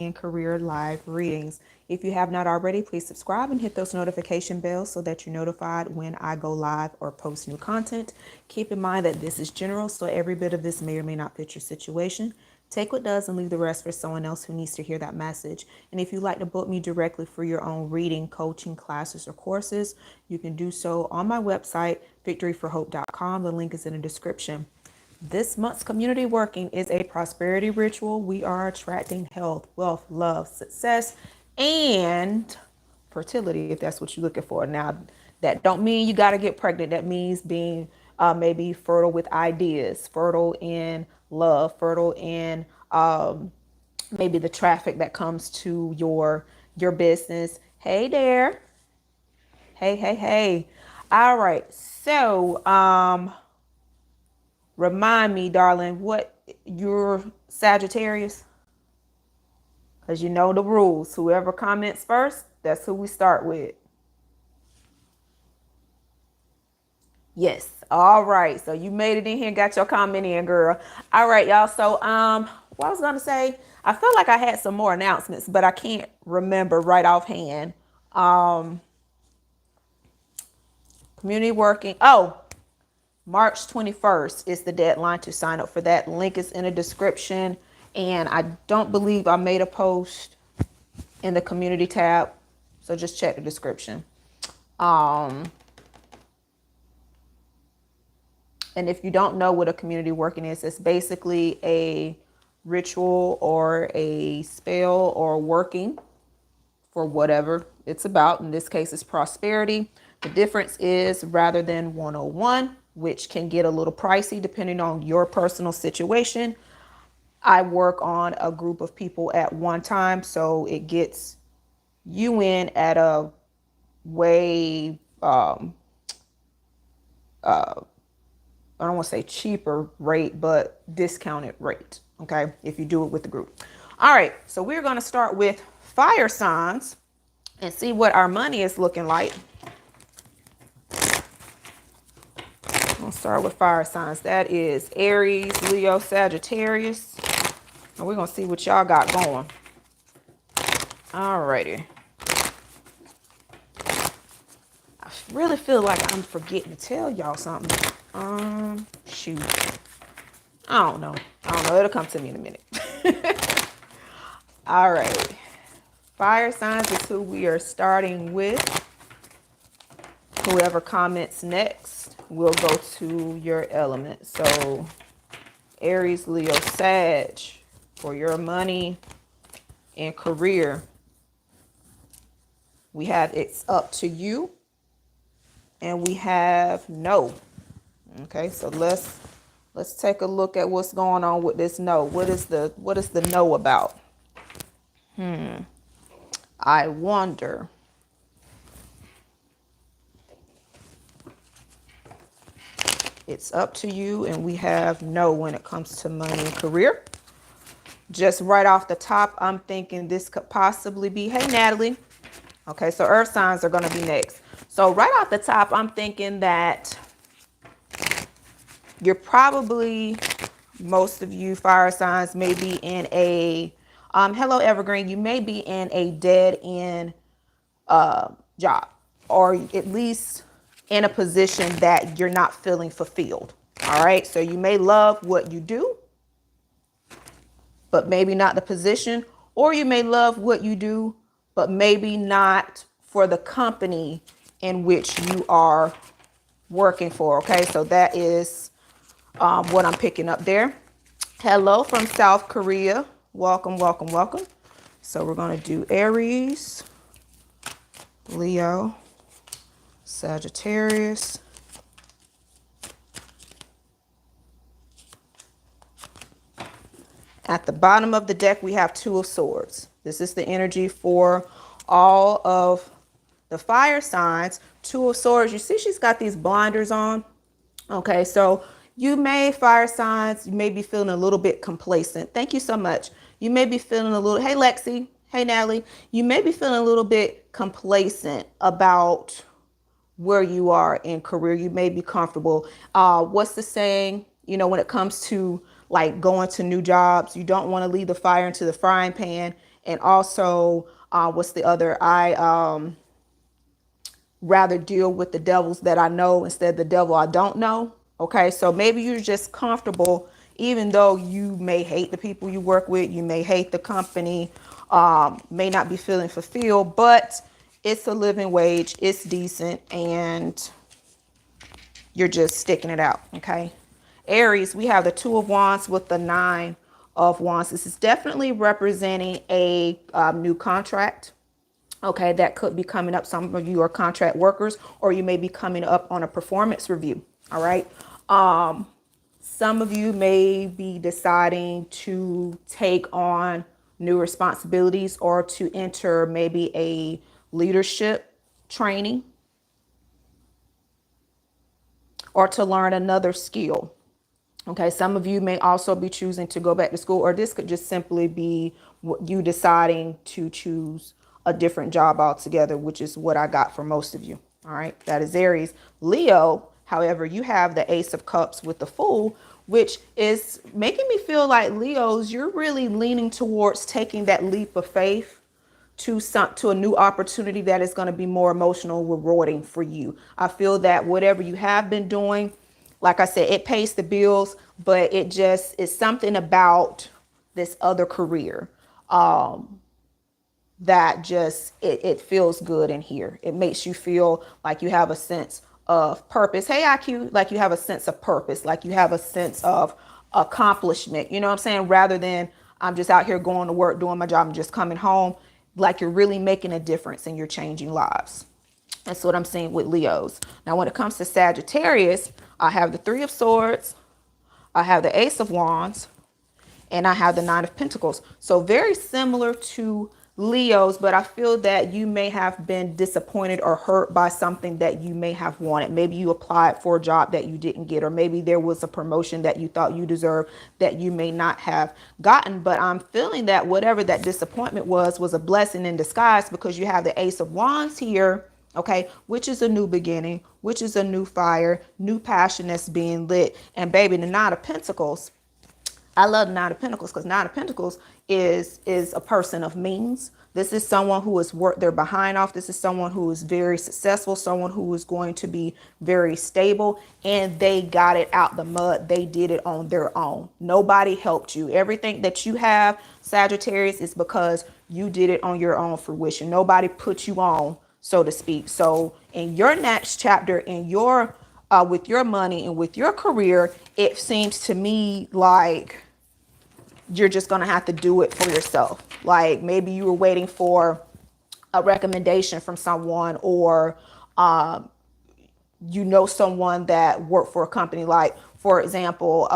and career live readings. If you have not already, please subscribe and hit those notification bells so that you're notified when I go live or post new content. Keep in mind that this is general, so every bit of this may or may not fit your situation. Take what does and leave the rest for someone else who needs to hear that message. And if you'd like to book me directly for your own reading, coaching, classes, or courses, you can do so on my website, victoryforhope.com. The link is in the description. This month's community working is a prosperity ritual. We are attracting health, wealth, love, success, and fertility, if that's what you're looking for. Now, that don't mean you got to get pregnant. That means being maybe fertile with ideas, fertile in love, fertile in maybe the traffic that comes to your business. Hey there. Hey, hey, hey. All right. So, remind me, darling, what you're Sagittarius? Because you know the rules. Whoever comments first, that's who we start with. Yes. All right. So you made it in here, got your comment in, girl. All right, y'all. So what I was gonna say, I feel like I had some more announcements, but I can't remember right offhand. Community working. Oh, March 21st is the deadline to sign up for that. Link is in the description. And I don't believe I made a post in the community tab. So just check the description. And if you don't know what a community working is, it's basically a ritual or a spell or working for whatever it's about. In this case, it's prosperity. The difference is rather than 101, which can get a little pricey depending on your personal situation, I work on a group of people at one time. So it gets you in at a way, I don't want to say cheaper rate, but discounted rate. Okay. If you do it with the group. All right. So we're going to start with fire signs and see what our money is looking like. I'll start with fire signs. That is Aries, Leo, Sagittarius. And we're going to see what y'all got going. All righty. I really feel like I'm forgetting to tell y'all something. Shoot. I don't know. It'll come to me in a minute. All right. Fire signs is who we are starting with. Whoever comments next will go to your element. So Aries, Leo, Sag for your money and career. We have it's up to you. And we have no. Okay, so let's take a look at what's going on with this no. What is the no about? I wonder. It's up to you, and we have no when it comes to money and career. Just right off the top, I'm thinking this could possibly be, hey, Natalie. Okay, so earth signs are going to be next. So right off the top, I'm thinking that you're probably, most of you fire signs may be in a, hello, Evergreen, you may be in a dead end job, or at least in a position that you're not feeling fulfilled. All right. So you may love what you do, but maybe not the position, or you may love what you do, but maybe not for the company in which you are working for. Okay. So that is what I'm picking up there. Hello from South Korea. Welcome, welcome, welcome. So we're going to do Aries, Leo, Sagittarius, at the bottom of the deck, we have Two of Swords. This is the energy for all of the fire signs. Two of Swords. You see she's got these blinders on. Okay, so you may, fire signs, you may be feeling a little bit complacent. Thank you so much. You may be feeling a little, hey, Lexi, hey, Natalie. You may be feeling a little bit complacent about where you are in career. You may be comfortable. What's the saying? You know, when it comes to like going to new jobs, you don't want to leave the fire into the frying pan And also, what's the other? I rather deal with the devils that I know instead of the devil I don't know. Okay, so maybe you're just comfortable, even though you may hate the people you work with, you may hate the company, may not be feeling fulfilled, but it's a living wage, it's decent, and you're just sticking it out. Okay, Aries, we have the Two of Wands with the Nine of Wands. This is definitely representing a new contract. Okay, that could be coming up. Some of you are contract workers, or you may be coming up on a performance review. All right. Some of you may be deciding to take on new responsibilities or to enter maybe a leadership training or to learn another skill. Okay, some of you may also be choosing to go back to school, or this could just simply be you deciding to choose a different job altogether, which is what I got for most of you. All right, that is Aries. Leo, however, you have the Ace of Cups with the Fool, which is making me feel like Leos, you're really leaning towards taking that leap of faith to a new opportunity that is going to be more emotional rewarding for you. I feel that whatever you have been doing, like I said, it pays the bills, but it just is something about this other career that just it feels good in here. It makes you feel like you have a sense of purpose. Hey, IQ, like you have a sense of purpose, like you have a sense of accomplishment. You know what I'm saying? Rather than I'm just out here going to work, doing my job, and just coming home, like you're really making a difference and you're changing lives. That's what I'm seeing with Leos. Now, when it comes to Sagittarius, I have the Three of Swords, I have the Ace of Wands, and I have the Nine of Pentacles. So very similar to Leos, but I feel that you may have been disappointed or hurt by something that you may have wanted. Maybe you applied for a job that you didn't get, or maybe there was a promotion that you thought you deserved that you may not have gotten. But I'm feeling that whatever that disappointment was a blessing in disguise, because you have the Ace of Wands here. Okay, which is a new beginning, which is a new fire, new passion that's being lit. And baby, the Nine of Pentacles, I love the Nine of Pentacles because Nine of Pentacles is a person of means. This is someone who has worked their behind off. This is someone who is very successful, someone who is going to be very stable, and they got it out the mud. They did it on their own. Nobody helped you. Everything that you have, Sagittarius, is because you did it on your own fruition. Nobody put you on, so to speak. So in your next chapter, in your with your money and with your career, it seems to me like you're just going to have to do it for yourself. Like maybe you were waiting for a recommendation from someone, or you know someone that worked for a company. Like, for example,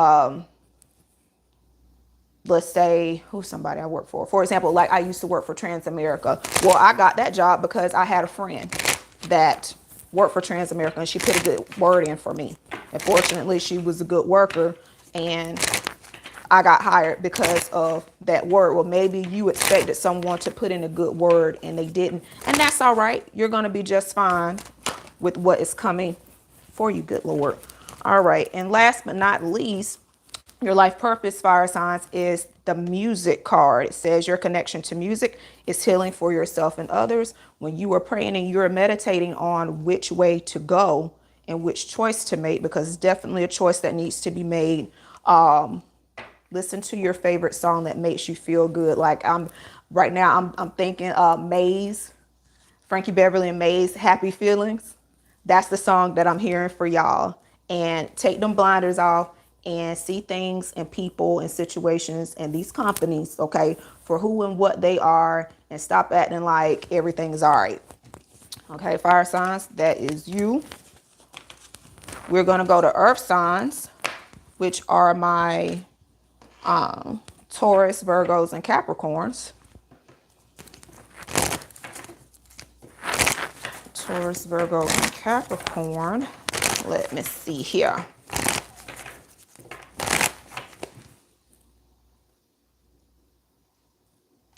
let's say who's somebody I work for. For example, like I used to work for Transamerica. Well, I got that job because I had a friend that worked for Transamerica and she put a good word in for me. And fortunately, she was a good worker and I got hired because of that word. Well, maybe you expected someone to put in a good word and they didn't. And that's all right. You're going to be just fine with what is coming for you, good Lord. All right. And last but not least, your life purpose, fire signs, is the music card. It says your connection to music is healing for yourself and others. When you are praying and you're meditating on which way to go and which choice to make, because it's definitely a choice that needs to be made. Listen to your favorite song that makes you feel good. Like right now, I'm thinking Maze, Frankie Beverly and Maze, Happy Feelings. That's the song that I'm hearing for y'all. And take them blinders off and see things and people and situations and these companies, okay, for who and what they are, and stop acting like everything is all right. Okay, fire signs, that is you. We're going to go to earth signs, which are my Taurus, Virgos, and Capricorns. Taurus, Virgo, and Capricorn. Let me see here.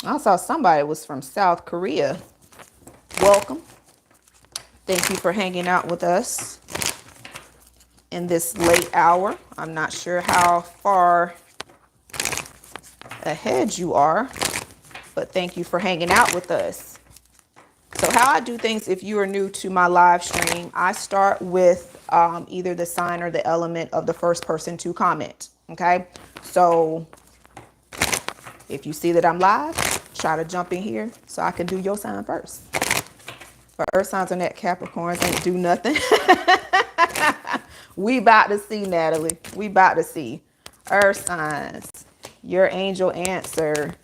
I saw somebody was from South Korea. Welcome. Thank you for hanging out with us in this late hour. I'm not sure how far ahead you are. But thank you for hanging out with us. So how I do things, if you are new to my live stream, I start with either the sign or the element of the first person to comment. Okay. So if you see that I'm live, try to jump in here so I can do your sign first. But earth signs and that Capricorns ain't do nothing. We about to see, Natalie. We about to see. Earth signs. Your angel answer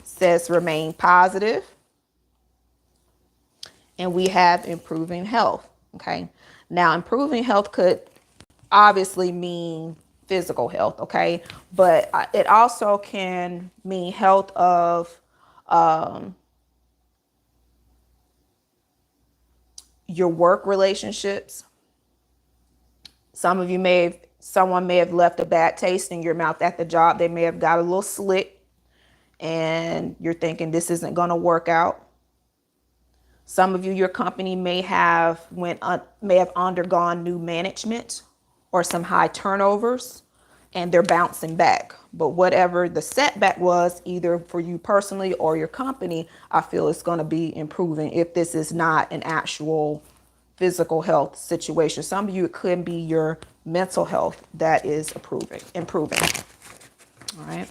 says remain positive. And we have improving health. Okay. Now, improving health could obviously mean physical health. Okay. But it also can mean health of your work relationships. Some of you someone may have left a bad taste in your mouth at the job. They may have got a little slick and you're thinking this isn't going to work out. Some of you, your company may have undergone new management or some high turnovers and they're bouncing back. But whatever the setback was, either for you personally or your company, I feel it's going to be improving if this is not an actual physical health situation. Some of you, it could be your mental health that is improving. All right.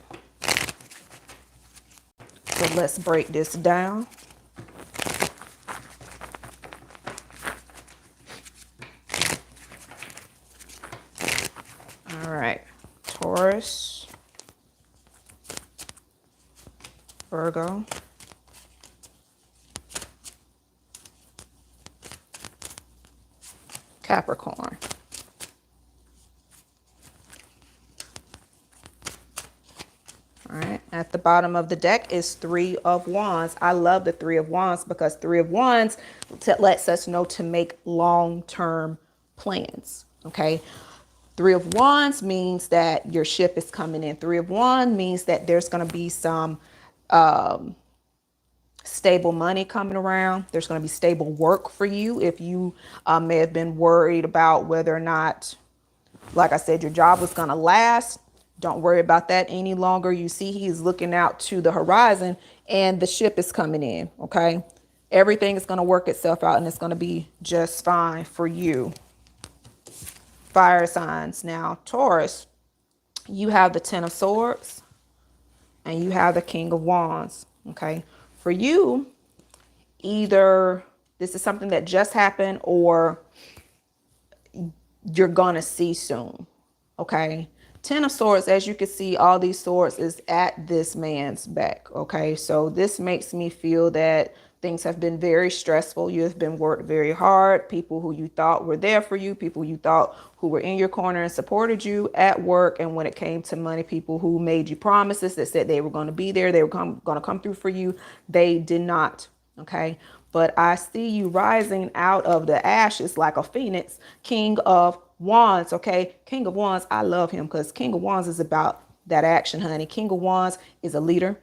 So let's break this down. All right. Taurus, Virgo, Capricorn. All right. At the bottom of the deck is Three of Wands. I love the Three of Wands because Three of Wands lets us know to make long-term plans. Okay. Three of Wands means that your ship is coming in. Three of Wands means that there's going to be some stable money coming around. There's going to be stable work for you. If you may have been worried about whether or not, like I said, your job was going to last, don't worry about that any longer. You see, he's looking out to the horizon and the ship is coming in. Okay. Everything is going to work itself out and it's going to be just fine for you. Fire signs. Now, Taurus, you have the Ten of Swords and you have the King of Wands. Okay. For you, either this is something that just happened or you're going to see soon. Okay. Ten of Swords, as you can see, all these swords is at this man's back. Okay. So this makes me feel that things have been very stressful. You have been worked very hard. People who you thought were there for you, people you thought who were in your corner and supported you at work. And when it came to money, people who made you promises that said they were going to be there, they were going to come through for you. They did not. Okay. But I see you rising out of the ashes like a phoenix, King of Wands. Okay. King of Wands. I love him because King of Wands is about that action, honey. King of Wands is a leader.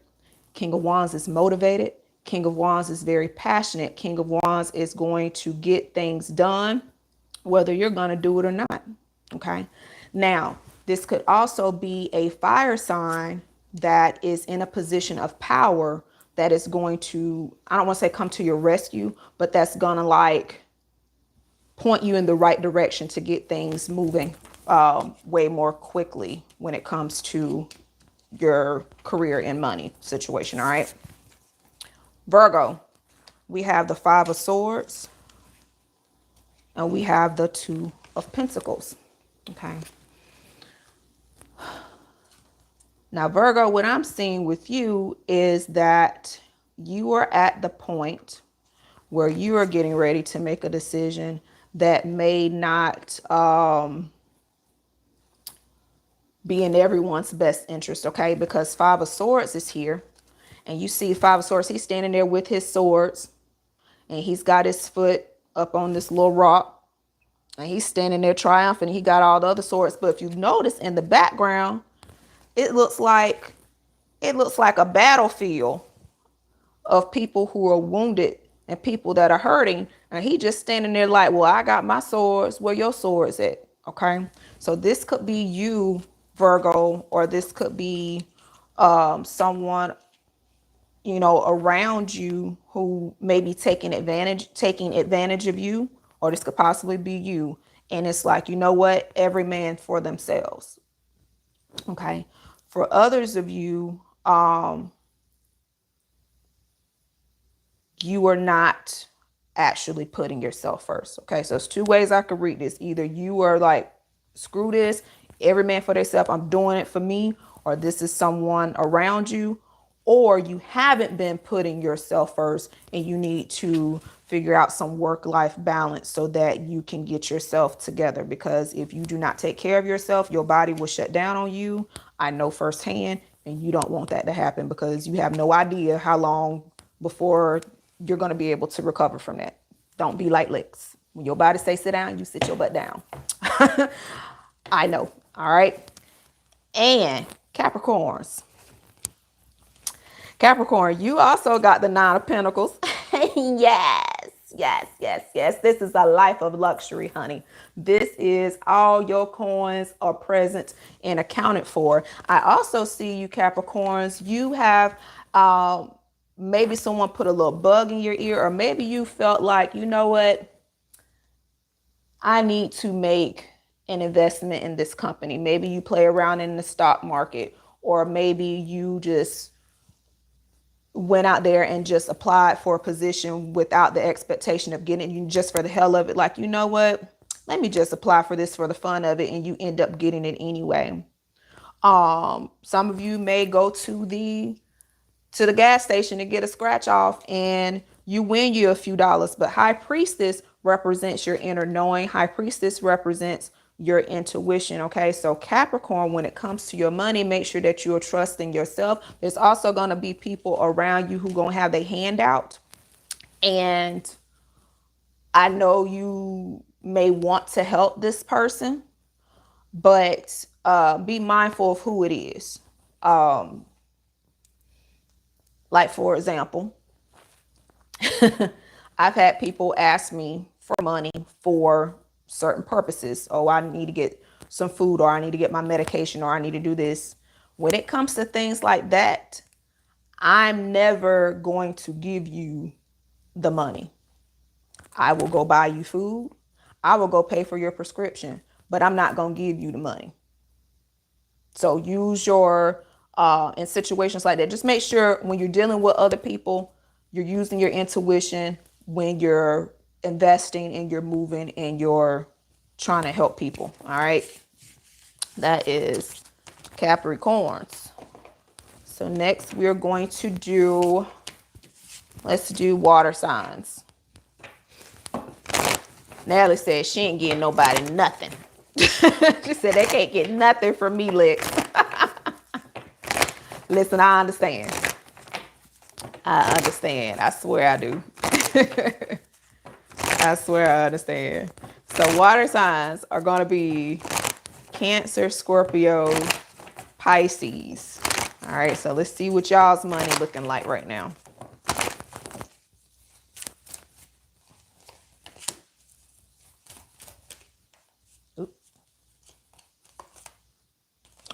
King of Wands is motivated. King of Wands is very passionate. King of Wands is going to get things done, whether you're going to do it or not. Okay. Now, this could also be a fire sign that is in a position of power that is going to, I don't want to say come to your rescue, but that's going to like point you in the right direction to get things moving way more quickly when it comes to your career and money situation. All right. Virgo, we have the Five of Swords and we have the Two of Pentacles. Okay. Now, Virgo, what I'm seeing with you is that you are at the point where you are getting ready to make a decision that may not be in everyone's best interest. Okay. Because Five of Swords is here. And you see Five of Swords, he's standing there with his swords and he's got his foot up on this little rock and he's standing there triumphant. He got all the other swords. But if you notice in the background, it looks like a battlefield of people who are wounded and people that are hurting. And he just standing there like, well, I got my swords. Where your swords at? Okay. So this could be you, Virgo, or this could be someone you know, around you who may be taking advantage of you, or this could possibly be you. And it's like, you know what? Every man for themselves. Okay. For others of you, you are not actually putting yourself first. Okay. So it's two ways I could read this. Either you are like, screw this, every man for themselves, I'm doing it for me, or this is someone around you, or you haven't been putting yourself first and you need to figure out some work-life balance so that you can get yourself together. Because if you do not take care of yourself, your body will shut down on you. I know firsthand, and you don't want that to happen because you have no idea how long before you're going to be able to recover from that. Don't be like licks. When your body say sit down, you sit your butt down. I know. All right. And Capricorns. Capricorn, you also got the Nine of Pentacles. Yes, yes, yes, yes. This is a life of luxury, honey. This is all your coins are present and accounted for. I also see you, Capricorns. You have maybe someone put a little bug in your ear, or maybe you felt like, you know what? I need to make an investment in this company. Maybe you play around in the stock market, or maybe you just went out there and just applied for a position without the expectation of getting you, just for the hell of it. Like, you know what? Let me just apply for this for the fun of it. And you end up getting it anyway. Some of you may go to the gas station to get a scratch off and you win you a few dollars. But High Priestess represents your inner knowing. High Priestess represents your intuition. Okay, so Capricorn, when it comes to your money, make sure that you're trusting yourself. There's also going to be people around you who going to have their hand out. And I know you may want to help this person, but be mindful of who it is. Like, for example, I've had people ask me for money for certain purposes. Oh, I need to get some food, or I need to get my medication, or I need to do this. When it comes to things like that, I'm never going to give you the money. I will go buy you food. I will go pay for your prescription, but I'm not going to give you the money. So use your, in situations like that, just make sure when you're dealing with other people, you're using your intuition when you're investing and you're moving and you're trying to help people. All right. That is Capricorns. So next we're going to do, let's do water signs. Natalie said she ain't getting nobody nothing. She said they can't get nothing from me, Lex. Listen, I understand. I understand. I swear I do. I swear I understand. So water signs are going to be Cancer, Scorpio, Pisces. All right, so let's see what y'all's money looking like right now. Oop.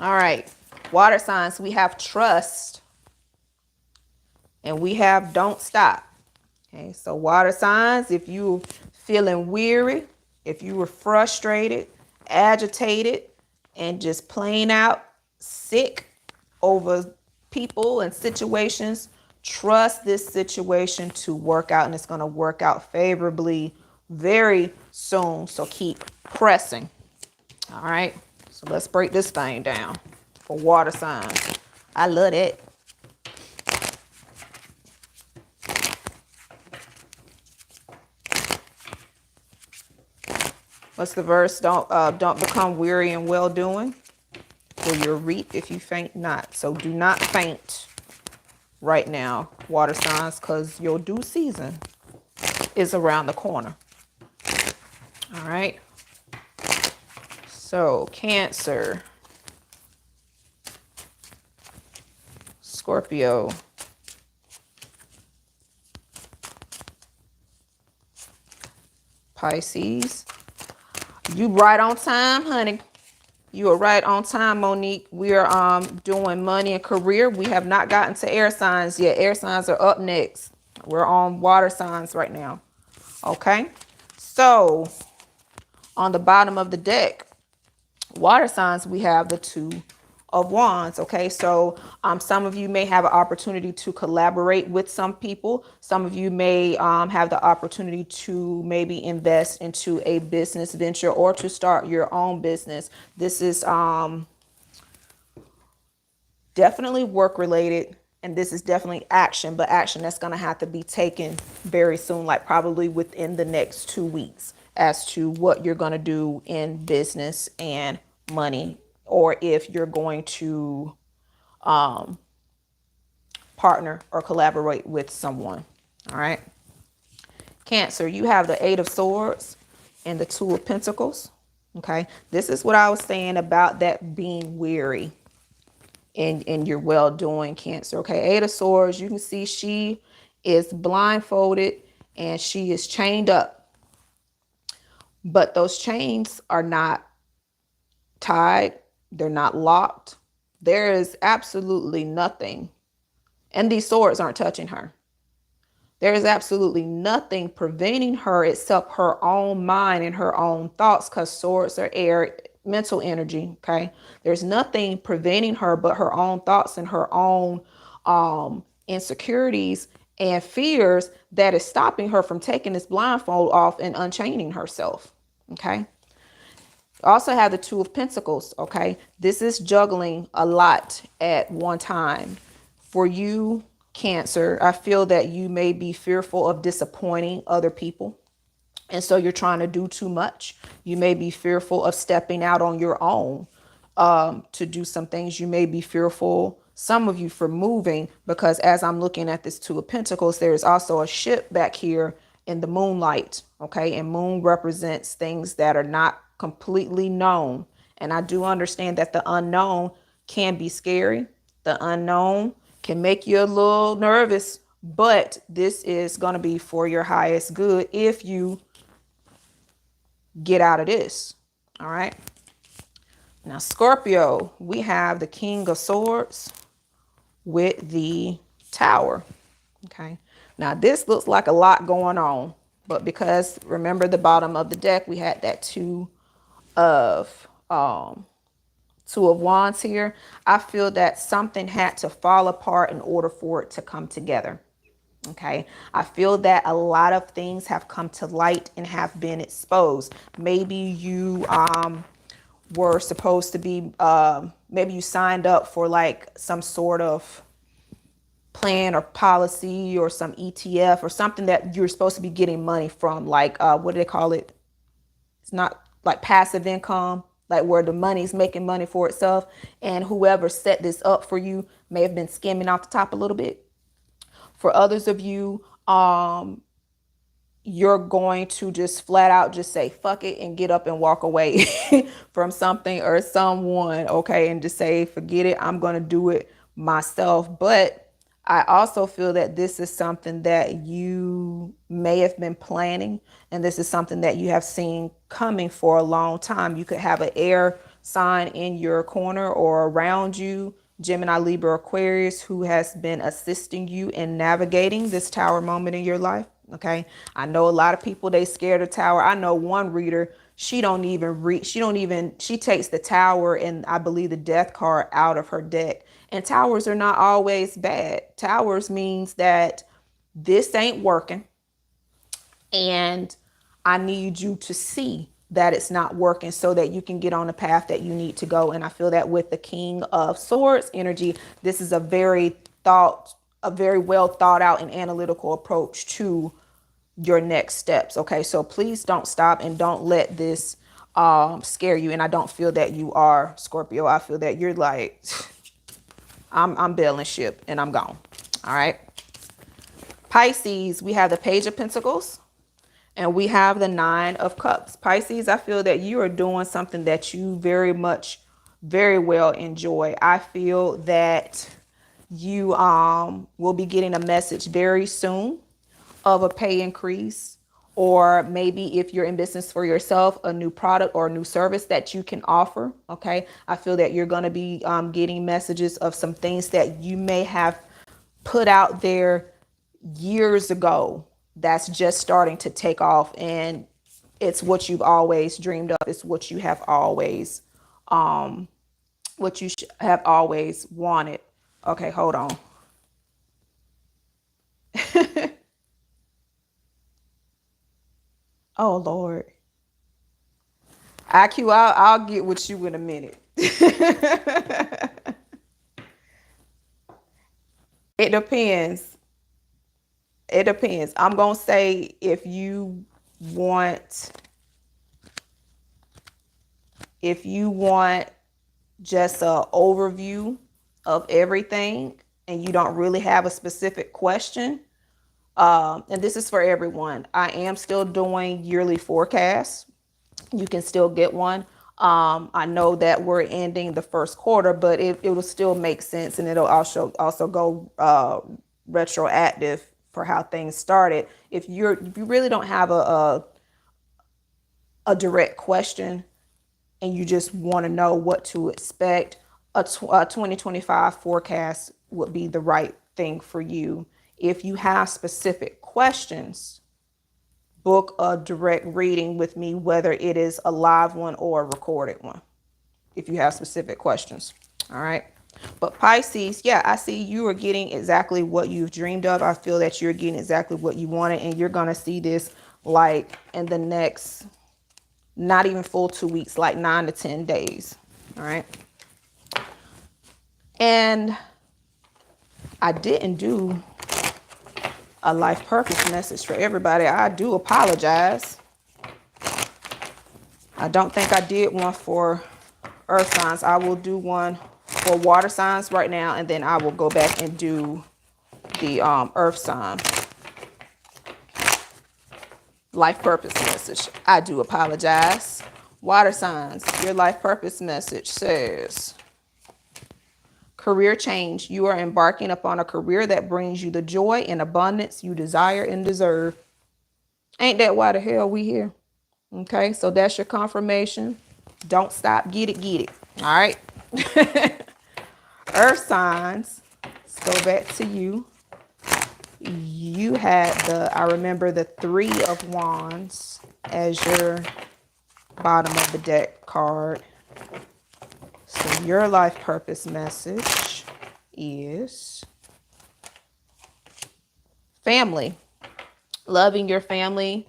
All right, water signs, we have trust and we have don't stop. Okay, so water signs, if you feeling weary, if you were frustrated, agitated, and just plain out sick over people and situations, trust this situation to work out, and it's going to work out favorably very soon. So keep pressing. All right, so let's break this thing down for water signs. I love it. What's the verse? Don't become weary in well doing, for you'll reap if you faint not. So do not faint right now, water signs, because your due season is around the corner. All right. So Cancer, Scorpio, Pisces. You right on time, honey. You are right on time, Monique. We are doing money and career. We have not gotten to air signs yet. Air signs are up next. We're on water signs right now. Okay. So on the bottom of the deck, water signs, we have the Two of Wands. Okay, so some of you may have an opportunity to collaborate with some people. Some of you may have the opportunity to maybe invest into a business venture or to start your own business. This is definitely work related, and this is definitely action, but action that's going to have to be taken very soon, like probably within the next 2 weeks, as to what you're going to do in business and money, or if you're going to partner or collaborate with someone. All right. Cancer, you have the Eight of Swords and the Two of Pentacles. Okay. This is what I was saying about that being weary in your well-doing, Cancer. Okay. Eight of Swords, you can see she is blindfolded and she is chained up. But those chains are not tied. They're not locked. There is absolutely nothing. And these swords aren't touching her. There is absolutely nothing preventing her except her own mind and her own thoughts, because swords are air, mental energy. Okay. There's nothing preventing her but her own thoughts and her own insecurities and fears that is stopping her from taking this blindfold off and unchaining herself. Okay. Also have the Two of Pentacles. Okay. This is juggling a lot at one time. For you, Cancer, I feel that you may be fearful of disappointing other people. And so you're trying to do too much. You may be fearful of stepping out on your own to do some things. You may be fearful, some of you, for moving, because as I'm looking at this Two of Pentacles, there's also a ship back here in the moonlight. Okay. And moon represents things that are not completely known. And I do understand that the unknown can be scary. The unknown can make you a little nervous, but this is going to be for your highest good if you get out of this. All right. Now, Scorpio, we have the King of Swords with the Tower. Okay. Now, this looks like a lot going on, but because remember the bottom of the deck, we had that Two of Wands here. I feel that something had to fall apart in order for it to come together. Okay. I feel that a lot of things have come to light and have been exposed. Maybe you were supposed to be, maybe you signed up for like some sort of plan or policy or some ETF or something that you're supposed to be getting money from. Like, what do they call it? It's not like passive income, like where the money's making money for itself. And whoever set this up for you may have been skimming off the top a little bit. For others of you, you're going to just flat out just say, fuck it, and get up and walk away from something or someone. Okay. And just say, forget it. I'm going to do it myself. But I also feel that this is something that you may have been planning. And this is something that you have seen coming for a long time. You could have an air sign in your corner or around you, Gemini, Libra, Aquarius, who has been assisting you in navigating this Tower moment in your life. Okay. I know a lot of people, they scared of Tower. I know one reader, she takes the Tower and I believe the Death card out of her deck. And towers are not always bad. Towers means that this ain't working. And I need you to see that it's not working so that you can get on the path that you need to go. And I feel that with the King of Swords energy, this is a very well thought out and analytical approach to your next steps. Okay. So please don't stop and don't let this scare you. And I don't feel that you are, Scorpio. I feel that you're like, I'm bailing ship and I'm gone. All right. Pisces, we have the Page of Pentacles and we have the Nine of Cups. Pisces, I feel that you are doing something that you very well enjoy. I feel that you will be getting a message very soon of a pay increase or maybe if you're in business for yourself, a new product or a new service that you can offer. Okay. I feel that you're going to be getting messages of some things that you may have put out there years ago that's just starting to take off, and it's what you've always dreamed of. It's what you have always have always wanted. Okay, hold on. Oh Lord. IQ, I'll get with you in a minute. It depends. It depends. I'm gonna say want if you want just a overview of everything and you don't really have a specific question, and this is for everyone, I am still doing yearly forecasts. You can still get one. I know that we're ending the first quarter, but it will still make sense, and it'll also go retroactive for how things started. If you really don't have a direct question and you just want to know what to expect, a 2025 forecast would be the right thing for you. If you have specific questions, book a direct reading with me, whether it is a live one or a recorded one, if you have specific questions. All right. But Pisces, yeah, I see you are getting exactly what you've dreamed of. I feel that you're getting exactly what you wanted, and you're going to see this like in the next, not even full 2 weeks, like 9 to 10 days. All right. And I didn't do a life purpose message for everybody. I do apologize. I don't think I did one for earth signs. I will do one for water signs right now, and then I will go back and do the earth sign life purpose message. I do apologize. Water signs, your life purpose message says, career change. You are embarking upon a career that brings you the joy and abundance you desire and deserve. Ain't that why the hell we here? Okay, so that's your confirmation. Don't stop. Get it, get it. All right. Earth signs. Let's go back to you. You had I remember the 3 of Wands as your bottom of the deck card. So your life purpose message is family. Loving your family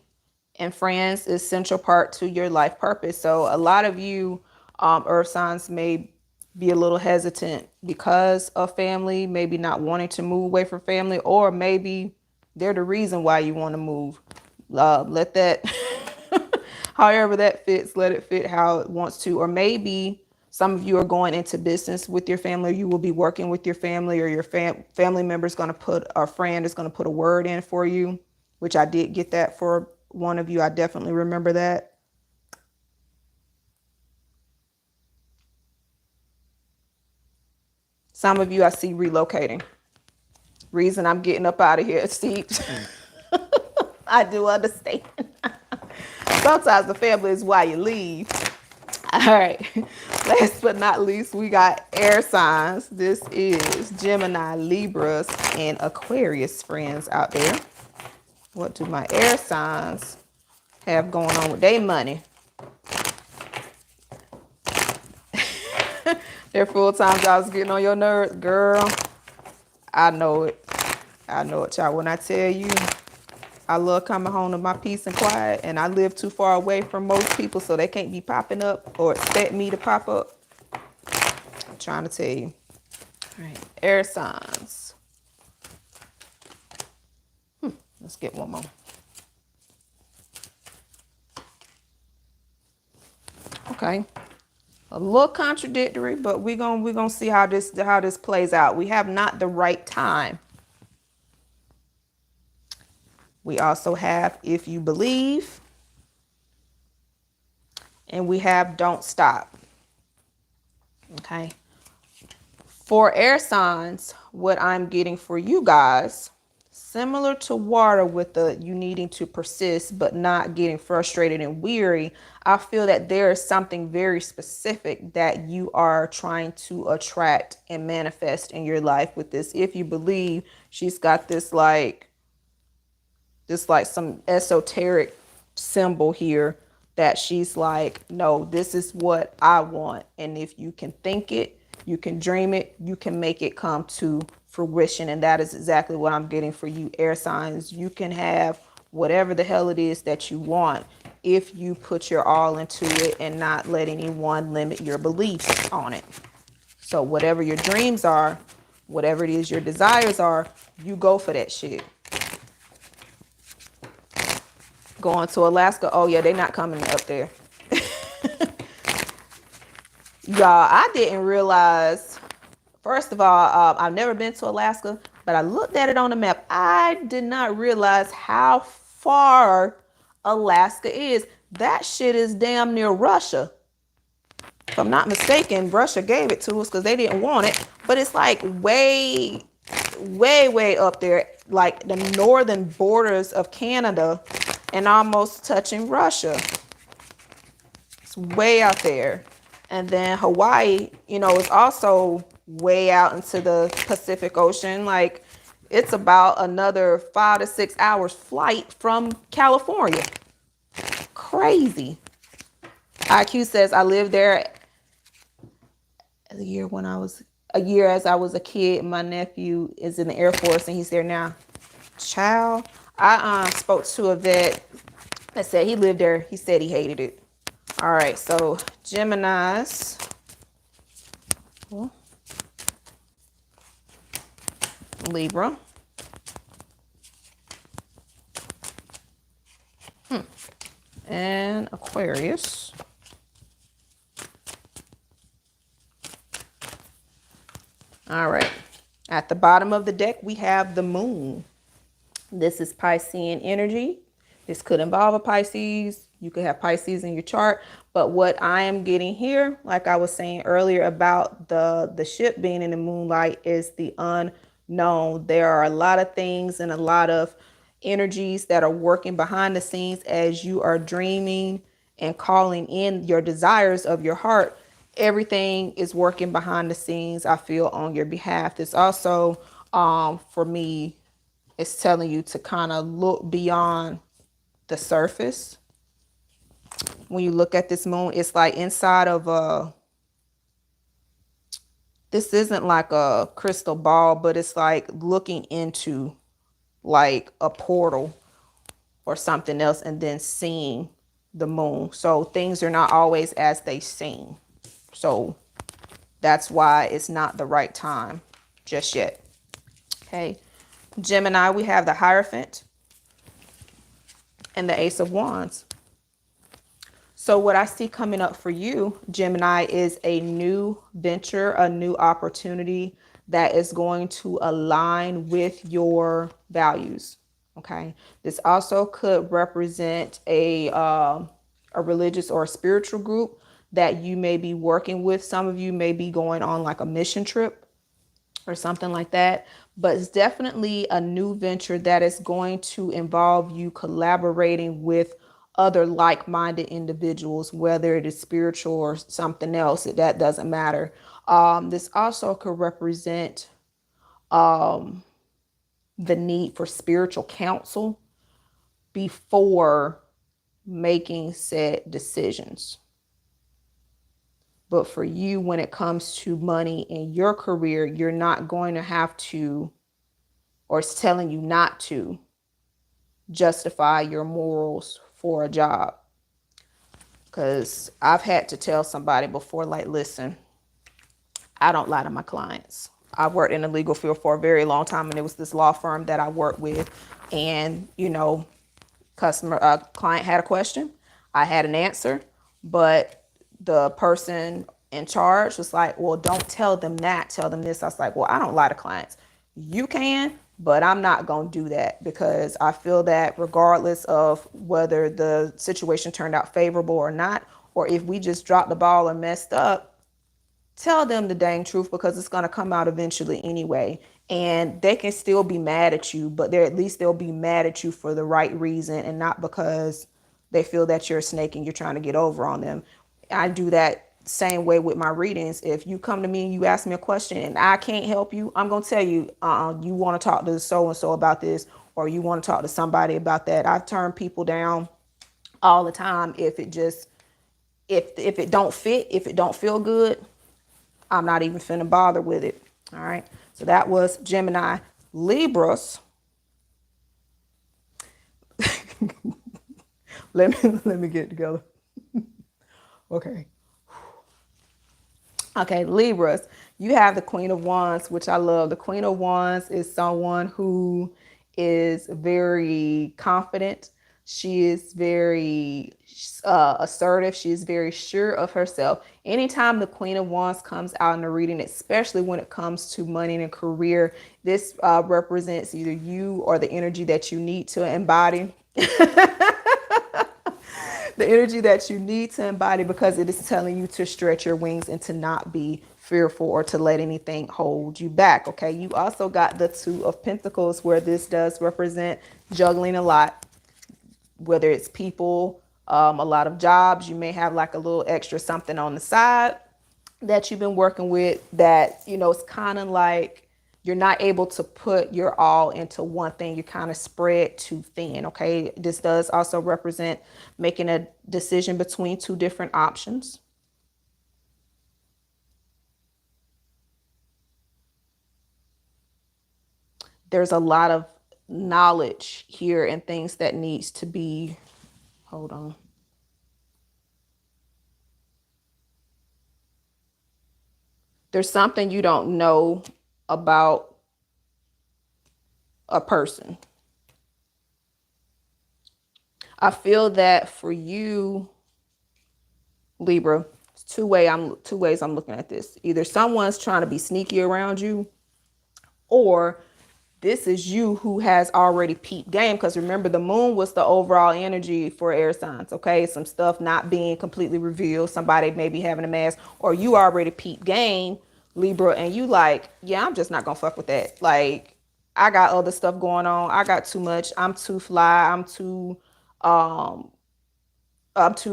and friends is central part to your life purpose. So a lot of you earth signs may be a little hesitant because of family, maybe not wanting to move away from family, or maybe they're the reason why you want to move. Let that, however that fits, let it fit how it wants to. Or maybe some of you are going into business with your family. You will be working with your family, or your family member is going to put, a friend is going to put a word in for you, which I did get that for one of you. I definitely remember that. Some of you I see relocating. Reason I'm getting up out of here, see, I do understand. Sometimes the family is why you leave. All right. Last but not least, we got air signs. This is Gemini, Libras, and Aquarius friends out there. What do my air signs have going on with their money? Their full-time jobs getting on your nerves, girl. I know it. I know it, y'all. When I tell you, I love coming home to my peace and quiet, and I live too far away from most people, so they can't be popping up or expect me to pop up. I'm trying to tell you. All right, air signs. Let's get one more. Okay. A little contradictory, but we're gonna see how this plays out. We have not the right time. We also have if you believe, and we have don't stop. Okay. For air signs, what I'm getting for you guys similar to water with the you needing to persist but not getting frustrated and weary. I feel that there is something very specific that you are trying to attract and manifest in your life with this. If you believe she's got this like some esoteric symbol here that she's like, no, this is what I want. And if you can think it, you can dream it, you can make it come to fruition. And that is exactly what I'm getting for you, air signs. You can have whatever the hell it is that you want if you put your all into it and not let anyone limit your beliefs on it. So whatever your dreams are, whatever it is your desires are, you go for that shit. Going to Alaska. Oh yeah, they're not coming up there. Y'all, I didn't realize, first of all, I've never been to Alaska, but I looked at it on the map. I did not realize how far Alaska is. That shit is damn near Russia. If I'm not mistaken, Russia gave it to us because they didn't want it. But it's like way, way, way up there, like the northern borders of Canada and almost touching Russia. It's way out there. And then Hawaii, is also way out into the Pacific Ocean. Like, it's about another 5 to 6 hours flight from California. Crazy. IQ says, I lived there a year as I was a kid. My nephew is in the Air Force and he's there now. Child, I spoke to a vet that said he lived there. He said he hated it. All right, so Geminis. Libra. And Aquarius. All right. At the bottom of the deck, we have the moon. This is Piscean energy. This could involve a Pisces. You could have Pisces in your chart. But what I am getting here, like I was saying earlier about the ship being in the moonlight, is the unknown. There are a lot of things and a lot of energies that are working behind the scenes as you are dreaming and calling in your desires of your heart. Everything is working behind the scenes, I feel, on your behalf. This also, for me, is telling you to kind of look beyond the surface. When you look at this moon, it's like inside of this isn't like a crystal ball, but it's like looking into like a portal or something else and then seeing the moon. So things are not always as they seem. So that's why it's not the right time just yet. Okay. Gemini, we have the Hierophant and the Ace of Wands. So what I see coming up for you, Gemini, is a new venture, a new opportunity that is going to align with your values. Okay. This also could represent a religious or a spiritual group that you may be working with. Some of you may be going on like a mission trip or something like that. But it's definitely a new venture that is going to involve you collaborating with other like-minded individuals, whether it is spiritual or something else. That doesn't matter. This also could represent the need for spiritual counsel before making said decisions. But for you, when it comes to money in your career, you're not going to have to, or it's telling you not to, justify your morals for a job. Because I've had to tell somebody before, like, listen, I don't lie to my clients. I worked in the legal field for a very long time, and it was this law firm that I worked with. And, client had a question. I had an answer, but the person in charge was like, well, don't tell them that, tell them this. I was like, well, I don't lie to clients. You can, but I'm not going to do that, because I feel that regardless of whether the situation turned out favorable or not, or if we just dropped the ball or messed up, tell them the dang truth, because it's going to come out eventually anyway. And they can still be mad at you, but they're at least they'll be mad at you for the right reason and not because they feel that you're a snake and you're trying to get over on them. I do that same way with my readings. If you come to me and you ask me a question and I can't help you, I'm gonna tell you, you want to talk to so and so about this, or you want to talk to somebody about that. I turn people down all the time if it just if it don't fit, if it don't feel good. I'm not even finna bother with it. All right. So that was Gemini. Libras. let me get it together. Okay. Okay, Libras. You have the Queen of Wands, which I love. The Queen of Wands is someone who is very confident. She is very assertive. She is very sure of herself. Anytime the Queen of Wands comes out in the reading, especially when it comes to money and career, this represents either you or the energy that you need to embody. The energy that you need to embody, because it is telling you to stretch your wings and to not be fearful or to let anything hold you back. Okay. You also got the Two of Pentacles, where this does represent juggling a lot, whether it's people, a lot of jobs. You may have like a little extra something on the side that you've been working with that, it's kind of like you're not able to put your all into one thing. You kind of spread too thin. Okay. This does also represent making a decision between two different options. There's a lot of knowledge here and things that needs to be, hold on. There's something you don't know about a person. I feel that for you, Libra, two ways I'm looking at this. Either someone's trying to be sneaky around you, or this is you who has already peeped game. Because remember, the moon was the overall energy for air signs. Okay, some stuff not being completely revealed, somebody maybe having a mask, or you already peeped game, Libra, and you like, yeah, I'm just not gonna fuck with that. Like, I got other stuff going on. I got too much. I'm too fly. I'm too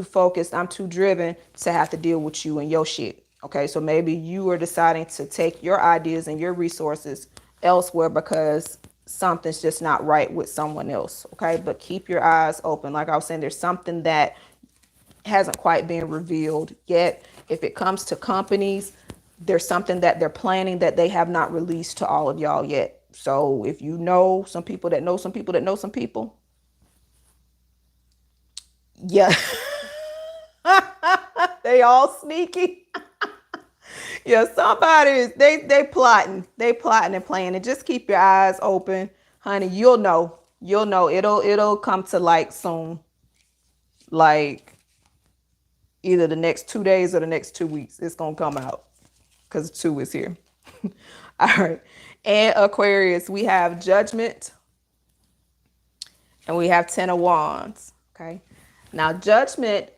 focused, I'm too driven to have to deal with you and your shit. Okay, so maybe you are deciding to take your ideas and your resources elsewhere because something's just not right with someone else. Okay, but keep your eyes open. Like I was saying, there's something that hasn't quite been revealed yet. If it comes to companies, there's something that they're planning that they have not released to all of y'all yet. So if you know some people that know some people that know some people, yeah. They all sneaky. Yeah, somebody is they plotting. They plotting and planning. Just keep your eyes open, honey. You'll know. You'll know. It'll come to light soon. Like either the next 2 days or the next 2 weeks. It's gonna come out. Because 2 is here. All right. And Aquarius, we have Judgment. And we have Ten of Wands. Okay. Now Judgment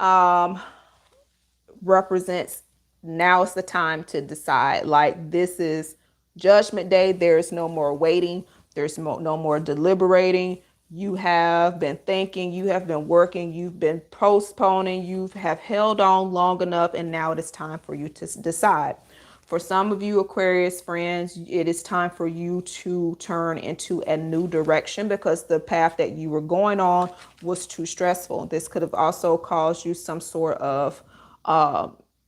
represents, now is the time to decide. Like, this is Judgment Day. There's no more waiting. There's no more deliberating. You have been thinking, you have been working, you've been postponing, you have held on long enough, and now it is time for you to decide. For some of you Aquarius friends, it is time for you to turn into a new direction because the path that you were going on was too stressful. This could have also caused you some sort of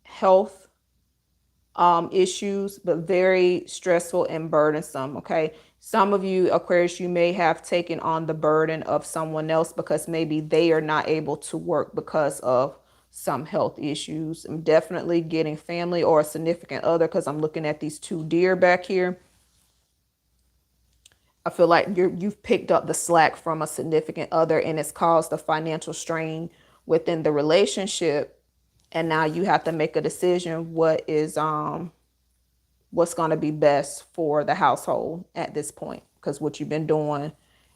health issues, but very stressful and burdensome. Okay. Some of you Aquarius, you may have taken on the burden of someone else because maybe they are not able to work because of some health issues. I'm definitely getting family or a significant other because I'm looking at these two deer back here. I feel like you've picked up the slack from a significant other and it's caused a financial strain within the relationship. And now you have to make a decision what's going to be best for the household at this point, because what you've been doing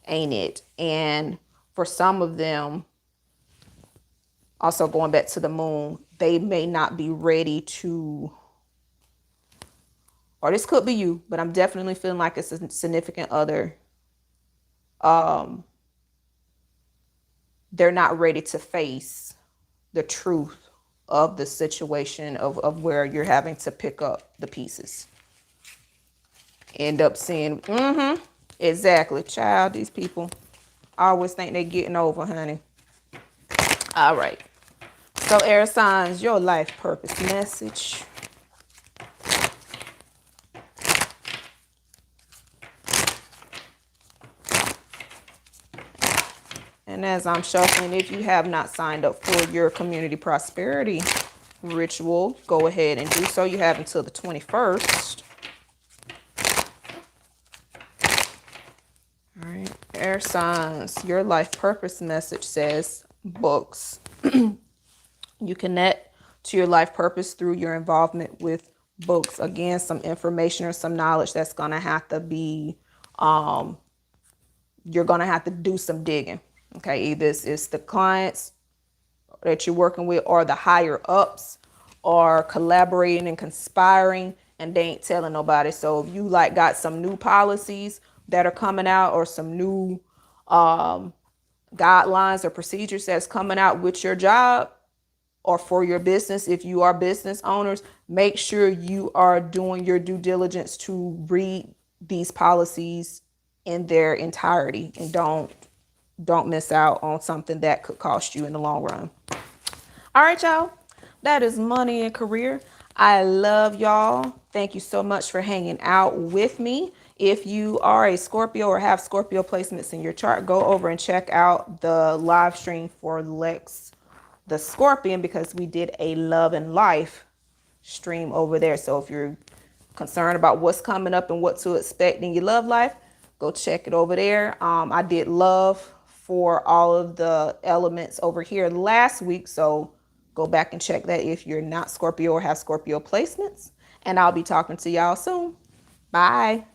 ain't it. And for some of them, also going back to the moon, they may not be ready to or this could be you, but I'm definitely feeling like it's a significant other. They're not ready to face the truth of the situation of where you're having to pick up the pieces. End up seeing, exactly, child, these people always think they're getting over, honey. All right. So air signs, your life purpose message. And as I'm shuffling, if you have not signed up for your community prosperity ritual, go ahead and do so. You have until the 21st. All right. Air signs, your life purpose message says books. You connect to your life purpose through your involvement with books. Again, some information or some knowledge that's going to have to be, you're going to have to do some digging. Okay, either it's the clients that you're working with or the higher ups or collaborating and conspiring and they ain't telling nobody. So if you like got some new policies that are coming out or some new guidelines or procedures that's coming out with your job or for your business, if you are business owners, make sure you are doing your due diligence to read these policies in their entirety and don't miss out on something that could cost you in the long run. All right, y'all. That is money and career. I love y'all. Thank you so much for hanging out with me. If you are a Scorpio or have Scorpio placements in your chart, go over and check out the live stream for Lex the Scorpion because we did a love and life stream over there. So if you're concerned about what's coming up and what to expect in your love life, go check it over there. I did love for all of the elements over here last week. So go back and check that if you're not Scorpio or have Scorpio placements. And I'll be talking to y'all soon. Bye.